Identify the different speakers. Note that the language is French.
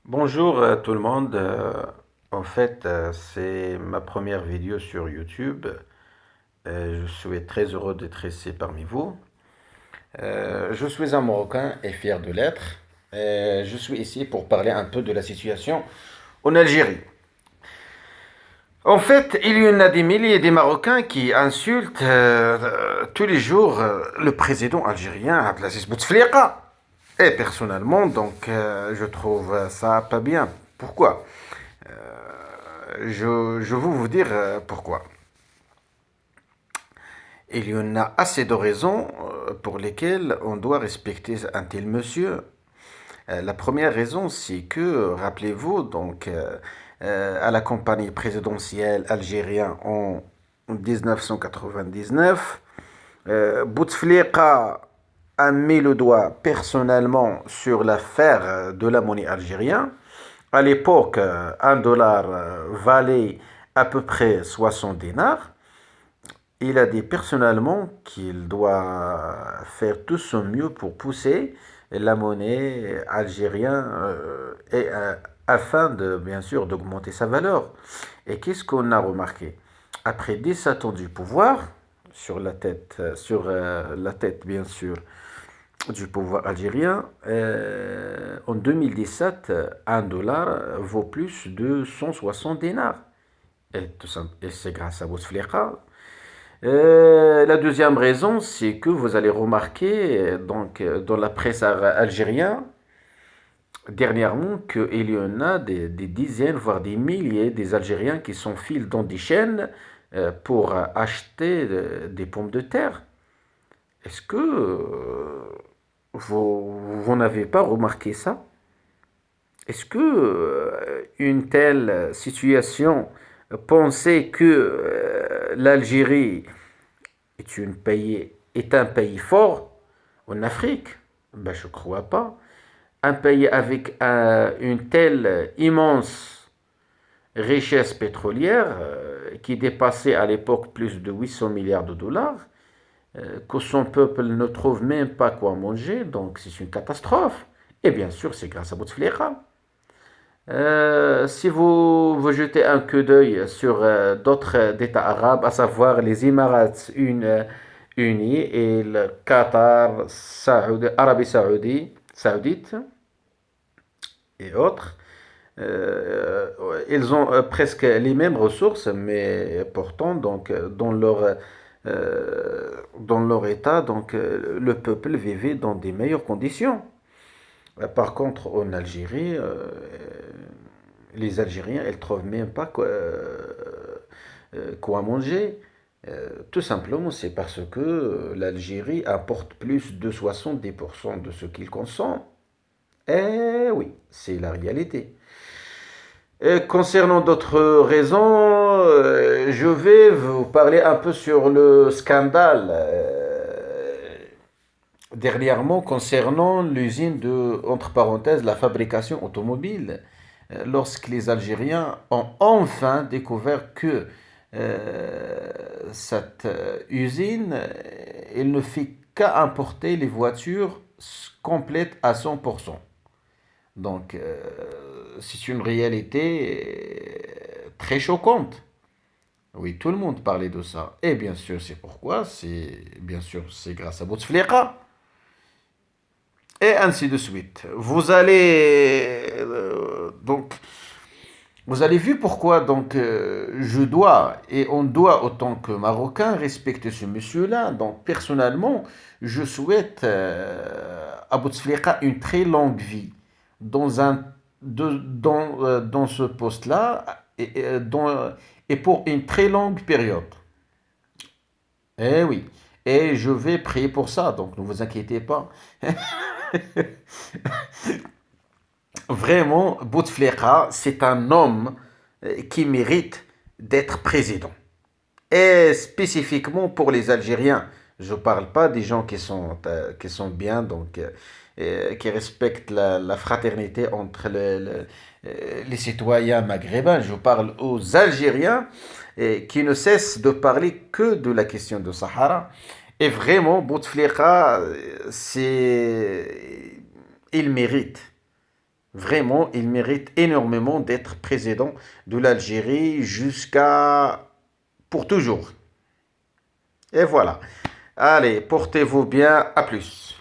Speaker 1: Bonjour tout le monde. C'est ma première vidéo sur YouTube. Je suis très heureux d'être ici parmi vous. Je suis un Marocain et fier de l'être. Je suis ici pour parler un peu de la situation en Algérie. Il y en a des milliers de Marocains qui insultent tous les jours le président algérien Abdelaziz Bouteflika. Et personnellement, je trouve ça pas bien. Pourquoi? Je vais vous dire pourquoi. Il y en a assez de raisons pour lesquelles on doit respecter un tel monsieur. La première raison, c'est que, rappelez-vous, à la campagne présidentielle algérienne en 1999, Bouteflika a mis le doigt personnellement sur l'affaire de la monnaie algérienne. À l'époque, un dollar valait à peu près 60 dinars. Il a dit personnellement qu'il doit faire tout son mieux pour pousser la monnaie algérienne afin de, bien sûr, d'augmenter sa valeur. Et qu'est-ce qu'on a remarqué? Après 17 ans du pouvoir, sur la tête bien sûr du pouvoir algérien, en 2017, un dollar vaut plus de 160 dinars. Et c'est grâce à Bouteflika. La deuxième raison, c'est que vous allez remarquer dans la presse algérienne dernièrement qu'il y en a des dizaines, voire des milliers des Algériens qui s'enfilent dans des chaînes pour acheter des pommes de terre. Est-ce que vous n'avez pas remarqué ça? Est-ce que une telle situation, penser que l'Algérie est un pays fort en Afrique? Ben, je ne crois pas. Un pays avec une telle immense richesse pétrolière qui dépassait à l'époque plus de 800 milliards de dollars, que son peuple ne trouve même pas quoi manger, donc c'est une catastrophe. Et bien sûr, c'est grâce à Bouteflika. Si vous jetez un coup d'œil sur d'autres États arabes, à savoir les Émirats unis et le Qatar, Arabie Saoudite et autres, ils ont presque les mêmes ressources, mais pourtant, dans leur État, le peuple vivait dans des meilleures conditions. Par contre, en Algérie, les Algériens, ils trouvent même pas quoi manger. Tout simplement, c'est parce que l'Algérie apporte plus de 70% de ce qu'ils consomment. Eh oui, c'est la réalité. Et concernant d'autres raisons, je vais vous parler un peu sur le scandale dernièrement concernant l'usine de, entre parenthèses, la fabrication automobile, lorsque les Algériens ont enfin découvert que cette usine, elle ne fait qu'à importer les voitures complètes à 100%. C'est une réalité très choquante. Oui, tout le monde parlait de ça. Et bien sûr, c'est pourquoi. C'est grâce à Bouteflika. Et ainsi de suite. Vous allez vu pourquoi je dois et on doit autant que Marocain respecter ce monsieur-là. Donc personnellement, je souhaite à Bouteflika une très longue vie dans dans ce poste-là et pour une très longue période. Eh oui. Et je vais prier pour ça, donc ne vous inquiétez pas. Vraiment, Bouteflika, c'est un homme qui mérite d'être président. Et spécifiquement pour les Algériens. Je ne parle pas des gens qui sont bien, qui respectent la fraternité entre les citoyens maghrébins. Je parle aux Algériens qui ne cessent de parler que de la question de Sahara. Et vraiment, Bouteflika, il mérite. Vraiment, il mérite énormément d'être président de l'Algérie jusqu'à pour toujours. Et voilà. Allez, portez-vous bien. À plus.